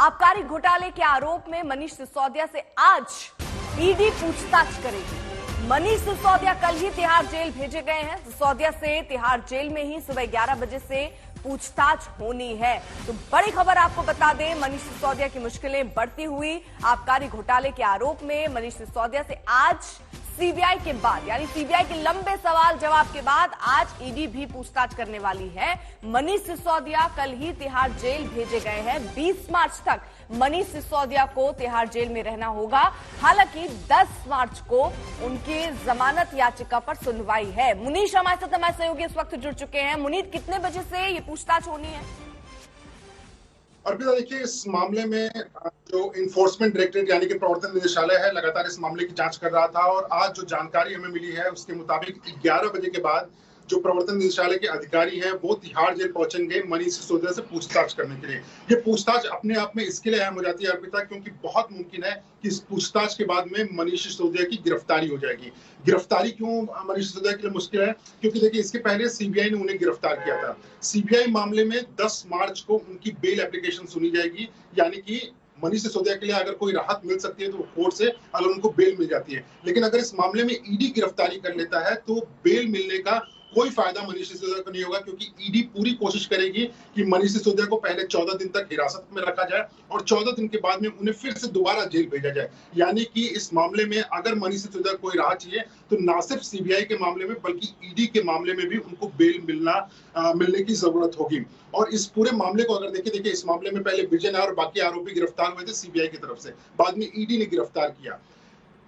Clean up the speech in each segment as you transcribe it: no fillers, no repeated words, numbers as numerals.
आबकारी घोटाले के आरोप में मनीष सिसोदिया से आज ईडी पूछताछ करेगी। मनीष सिसोदिया कल ही तिहाड़ जेल भेजे गए हैं। सिसोदिया से तिहाड़ जेल में ही सुबह 11 बजे से पूछताछ होनी है। तो बड़ी खबर आपको बता दें, मनीष सिसोदिया की मुश्किलें बढ़ती हुई आबकारी घोटाले के आरोप में मनीष सिसोदिया से आज सीबीआई के बाद, यानी सीबीआई के लंबे सवाल जवाब के बाद आज ईडी भी पूछताछ करने वाली है। मनीष सिसोदिया कल ही तिहाड़ जेल भेजे गए हैं। 20 मार्च तक मनीष सिसोदिया को तिहाड़ जेल में रहना होगा। हालांकि 10 मार्च को उनकी जमानत याचिका पर सुनवाई है। मुनीष हमारे साथ हमारे सहयोगी इस वक्त जुड़ चुके हैं। मुनीष, कितने बजे से ये पूछताछ होनी है? अर्पिता, देखिए, इस मामले में जो इन्फोर्समेंट डायरेक्टरेट यानी कि प्रवर्तन निदेशालय है, लगातार इस मामले की जांच कर रहा था और आज जो जानकारी हमें मिली है उसके मुताबिक 11 बजे के बाद जो प्रवर्तन निदेशालय के अधिकारी हैं वो तिहाड़ जेल पहुंचेंगे मनीष सिसोदिया से पूछताछ करने के लिए। ये पूछताछ अपने आप में इसके लिए अहम हो जाती है अर्पिता, क्योंकि बहुत मुमकिन है कि इस पूछताछ के बाद में मनीष सिसोदिया की गिरफ्तारी हो जाएगी। गिरफ्तारी क्यों मनीष सिसोदिया के लिए मुश्किल है? क्योंकि देखिए, इसके पहले सीबीआई ने उन्हें गिरफ्तार किया था। सीबीआई मामले में 10 मार्च को उनकी बेल एप्लीकेशन सुनी जाएगी, यानी कि मनीष सिसोदिया के लिए अगर कोई राहत मिल सकती है तो वो कोर्ट से अगर उनको बेल मिल जाती है। लेकिन अगर इस मामले में ईडी गिरफ्तारी कर लेता है तो बेल मिलने का कोई फायदा मनीष सिसोदिया को नहीं होगा, क्योंकि ईडी पूरी कोशिश करेगी कि मनीष सिसोदिया को पहले 14 दिन तक हिरासत में रखा जाए और 14 दिन के बाद में उन्हें फिर से दोबारा जेल भेजा जाए। यानी कि इस मामले में अगर मनीष सिसोदिया को कोई राहत चाहिए तो ना सिर्फ सीबीआई के मामले में बल्कि ईडी के मामले में भी उनको बेल मिलने की जरूरत होगी। और इस पूरे मामले को अगर देखिए, इस मामले में पहले विजय नायर और बाकी आरोपी गिरफ्तार हुए थे सीबीआई की तरफ से, बाद में ईडी ने गिरफ्तार किया।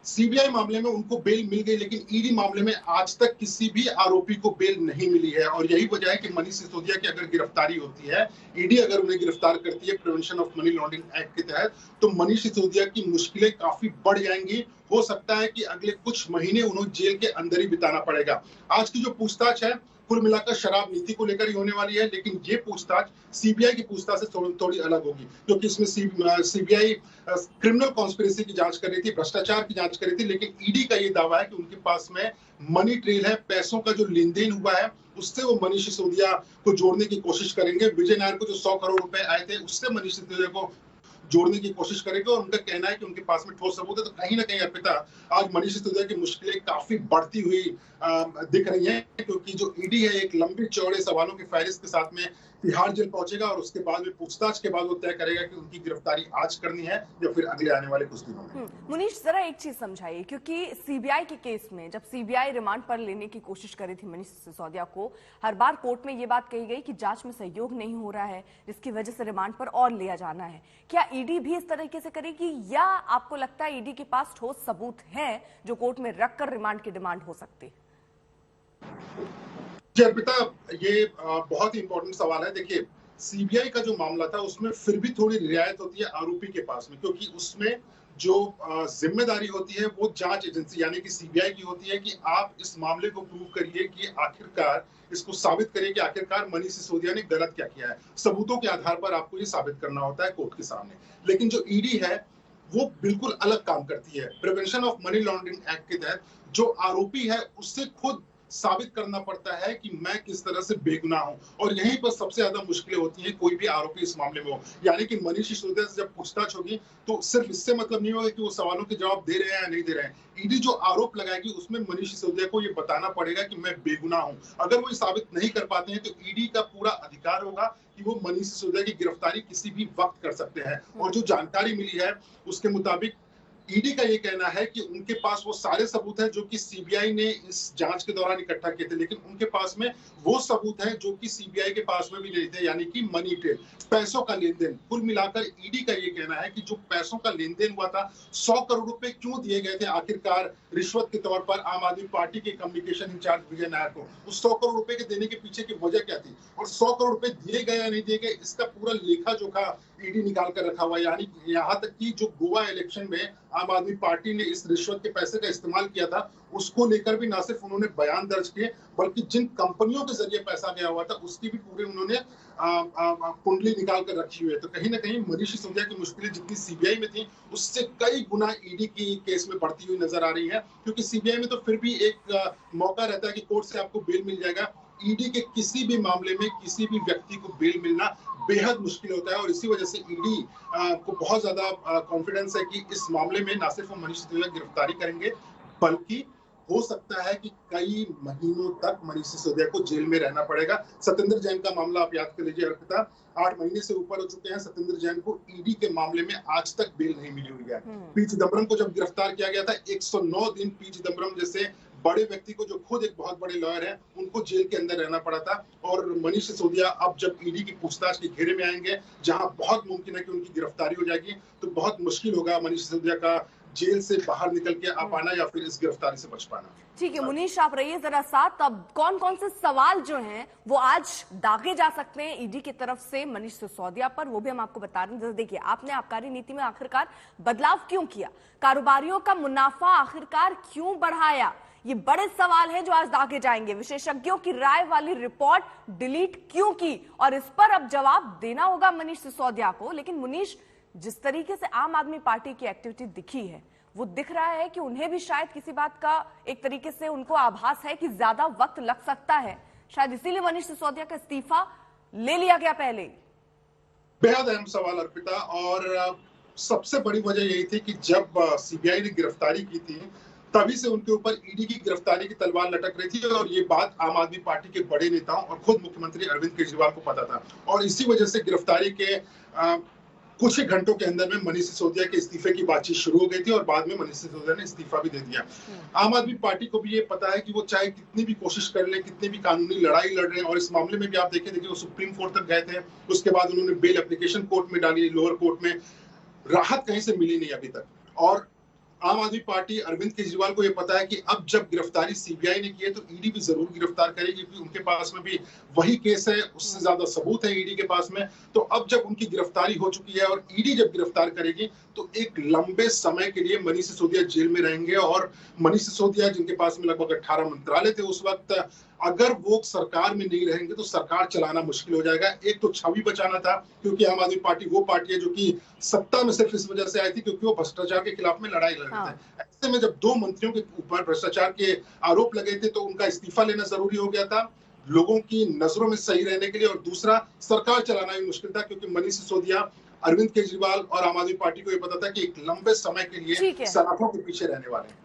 सीबीआई मामले में उनको बेल मिल गई, लेकिन ईडी मामले में आज तक किसी भी आरोपी को बेल नहीं मिली है। और यही वजह है कि मनीष सिसोदिया की अगर गिरफ्तारी होती है, ईडी अगर उन्हें गिरफ्तार करती है prevention of money laundering act के तहत, तो मनीष सिसोदिया की मुश्किलें काफी बढ़ जाएंगी। हो सकता है कि अगले कुछ महीने उन्हें जेल के अंदर ही बिताना पड़ेगा। आज की जो पूछताछ है कुल मिलाकर शराब नीति को लेकर ही होने वाली है, लेकिन ये पूछताछ सीबीआई की पूछताछ से थोड़ी अलग होगी, क्योंकि इसमें सीबीआई क्रिमिनल कॉन्स्पिरेसी की जांच कर रही थी, भ्रष्टाचार की जांच कर रही थी। लेकिन ईडी का ये दावा है कि उनके पास में मनी ट्रेल है, पैसों का जो लेन देन हुआ है उससे वो मनीष सिसोदिया को जोड़ने की कोशिश करेंगे। विजय नायर को जो 100 करोड़ रुपए आए थे उससे मनीष सिसोदिया को जोड़ने की कोशिश करेंगे और उनका कहना है कि उनके पास में ठोस सबूत है। तो कहीं ना कहीं अर्पिता, आज मनीष सिसोदिया की मुश्किलें काफी बढ़ती हुई दिख रही हैं, क्योंकि जो ईडी है एक लंबे चौड़े सवालों की फहरिस्त के साथ में तिहाड़ जेल पहुंचेगा और उसके बाद में पूछताछ के बाद वो तय करेगा कि उनकी गिरफ्तारी आज करनी है या फिर अगले आने वाले कुछ दिनों में। मुनीष, जरा एक चीज समझाइए, क्योंकि सीबीआई के केस में जब सीबीआई रिमांड पर लेने की कोशिश कर रही थी मनीष सिसोदिया को, हर बार कोर्ट में ये बात कही गई कि जांच में सहयोग नहीं हो रहा है, जिसकी वजह से रिमांड पर और लिया जाना है। क्या ईडी भी इस तरीके से करेगी, या आपको लगता है ईडी के पास ठोस सबूत है जो कोर्ट में रखकर रिमांड की डिमांड हो सकती? जी अर्पिता, ये बहुत ही इंपॉर्टेंट सवाल है। देखिए, सीबीआई का जो मामला था उसमें फिर भी थोड़ी रियायत होती है आरोपी के पास में, क्योंकि उसमें जो जिम्मेदारी होती है वो जांच एजेंसी यानी कि सीबीआई की होती है कि आप इस मामले को प्रूव करिए कि आखिरकार इसको साबित करिए कि आखिरकार मनीष सिसोदिया ने गलत क्या किया है। सबूतों के आधार पर आपको ये साबित करना होता है कोर्ट के सामने। लेकिन जो ईडी है वो बिल्कुल अलग काम करती है। Prevention of money laundering act के तहत जो आरोपी है उससे खुद साबित करना पड़ता है कि मैं किस तरह से बेगुनाह हूं, और यहीं पर सबसे ज्यादा मुश्किलें होती हैं कोई भी आरोपी इस मामले में हो। यानी कि मनीष सिसोदिया से जब पूछताछ होगी तो सिर्फ इससे मतलब नहीं होगा कि वो सवालों के जवाब दे रहे हैं या नहीं दे रहे हैं। ईडी जो आरोप लगाएगी उसमें मनीष सिसोदिया को ये बताना पड़ेगा कि मैं बेगुनाह हूं। अगर वो ये साबित नहीं कर पाते हैं तो ईडी का पूरा अधिकार होगा कि वो मनीष सिसोदिया की गिरफ्तारी किसी भी वक्त कर सकते हैं। और जो जानकारी मिली है उसके मुताबिक ईडी का ये कहना है कि उनके पास वो सारे सबूत हैं जो कि सीबीआई ने इस जांच के दौरान इकट्ठा किए थे, लेकिन उनके पास में वो सबूत हैं जो कि सीबीआई के पास में भी नहीं थे, यानी कि मनी ट्रेल, पैसों का लेन देन। कुल मिलाकर ईडी का ये कहना है कि जो पैसों का लेन देन हुआ था, 100 करोड़ रुपए क्यों दिए गए थे आखिरकार रिश्वत के तौर पर आम आदमी पार्टी के कम्युनिकेशन इंचार्ज विजय नायर को, उस 100 करोड़ रुपए के देने के पीछे की वजह क्या थी, और 100 करोड़ रुपए दिए गए या नहीं दिए गए इसका पूरा लेखा जोखा ईडी निकाल कर रखा हुआ है। यानी यहाँ तक कि जो गोवा इलेक्शन में आम आदमी पार्टी ने इस रिश्वत के पैसे का इस्तेमाल किया था उसको लेकर भी ना सिर्फ उन्होंने बयान दर्ज किए, बल्कि जिन कंपनियों के जरिए पैसा गया हुआ था उसकी भी पूरे उन्होंने कुंडली निकाल कर रखी हुई है। तो कहीं ना कहीं मनीष सिसोदिया की मुश्किलें जितनी सीबीआई में थी उससे कई गुना ईडी की केस में बढ़ती हुई नजर आ रही है, क्योंकि सीबीआई में तो फिर भी एक मौका रहता है कि कोर्ट से आपको बेल मिल जाएगा। ईडी के किसी भी मामले में किसी भी व्यक्ति को बेल मिलना बेहद मुश्किल होता है और इसी वजह से ईडी को बहुत ज्यादा कॉन्फिडेंस है कि इस मामले में न सिर्फ मनीष सिसोदिया की गिरफ्तारी करेंगे, बल्कि हो सकता है कि कई महीनों तक मनीष सिसोदिया को जेल में रहना पड़ेगा। सत्येंद्र जैन का मामला आप याद कर लीजिए अर्पिता, 8 महीने से ऊपर हो चुके हैं। सत्येंद्र जैन को ईडी के मामले में आज तक बेल नहीं मिली हुई है। पी चिदम्बरम को जब गिरफ्तार किया गया था 109 दिन पी चिदम्बरम जैसे बड़े व्यक्ति को, जो खुद एक बहुत बड़े लॉयर हैं, उनको जेल के अंदर रहना पड़ा था। और मनीष सिसोदिया अब जब ईडी की पूछताछ के घेरे में आएंगे, जहां बहुत मुमकिन है कि उनकी गिरफ्तारी हो जाएगी, तो बहुत मुश्किल होगा मनीष सिसोदिया का जेल से बाहर निकल के आ पाना या फिर इस गिरफ्तारी से बच पाना। ठीक है मुनीश, आप रहिए जरा साथ। अब कौन कौन से सवाल जो हैं वो आज दागे जा सकते हैं ईडी की तरफ से मनीष सिसोदिया पर, वो भी हम आपको बता रहे हैं। देखिए, आपने आबकारी नीति में आखिरकार बदलाव क्यों किया, कारोबारियों का मुनाफा आखिरकार क्यों बढ़ाया, ये बड़े सवाल हैं जो आज दागे जाएंगे। विशेषज्ञों की राय वाली रिपोर्ट डिलीट क्यों की, और इस पर अब जवाब देना होगा मनीष सिसोदिया को। लेकिन मुनीश, जिस तरीके से आम आदमी पार्टी की एक्टिविटी दिखी है, वो दिख रहा है कि उन्हें भी शायद किसी बात का एक तरीके से उनको आभास है कि ज्यादा वक्त लग सकता है। शायद इसीलिए मनीष सिसोदिया का इस्तीफा ले लिया गया पहले। बेहद अहम सवाल अर्पिता, और सबसे बड़ी वजह यही थी कि जब सीबीआई ने गिरफ्तारी की थी, तभी से उनके ऊपर ईडी की गिरफ्तारी की तलवार लटक रही थी। और ये बात आम आदमी पार्टी के बड़े नेताओं और खुद मुख्यमंत्री अरविंद केजरीवाल को पता था। और इसी वजह से गिरफ्तारी के कुछ ही घंटों के अंदर में मनीष सिसोदिया के इस्तीफे की बातचीत शुरू हो गई थी और बाद में मनीष सिसोदिया ने इस्तीफा भी दे दिया। आम आदमी पार्टी को भी ये पता है कि वो चाहे कितनी भी कोशिश कर ले, कितनी भी कानूनी लड़ाई लड़ रहे हैं, और इस मामले में भी आप देखिए वो सुप्रीम कोर्ट तक गए थे, उसके बाद उन्होंने बेल एप्लीकेशन कोर्ट में डाली, लोअर कोर्ट में, राहत कहीं से मिली नहीं अभी तक। और आम आदमी पार्टी अरविंद केजरीवाल को यह पता है कि अब जब गिरफ्तारी सीबीआई ने की है तो ईडी भी जरूर गिरफ्तार करेगी, क्योंकि उनके पास में भी वही केस है, उससे ज्यादा सबूत है ईडी के पास में। तो अब जब उनकी गिरफ्तारी हो चुकी है और ईडी जब गिरफ्तार करेगी, तो एक लंबे समय के लिए मनीष सिसोदिया जेल में रहेंगे। और मनीष सिसोदिया, जिनके पास में लगभग 18 मंत्रालय थे उस वक्त, अगर वो सरकार में नहीं रहेंगे तो सरकार चलाना मुश्किल हो जाएगा। एक तो छवि बचाना था, क्योंकि आम आदमी पार्टी वो पार्टी है जो कि सत्ता में सिर्फ इस वजह से आई थी क्योंकि वो भ्रष्टाचार के खिलाफ में लड़ाई लड़ रहे थे। ऐसे में जब 2 मंत्रियों के ऊपर भ्रष्टाचार के आरोप लगे थे, तो उनका इस्तीफा लेना जरूरी हो गया था, लोगों की नजरों में सही रहने के लिए। और दूसरा, सरकार चलाना भी मुश्किल था, क्योंकि मनीष सिसोदिया, अरविंद केजरीवाल और आम आदमी पार्टी को यह पता था कि एक लंबे समय के लिए सलाखों के पीछे रहने वाले हैं।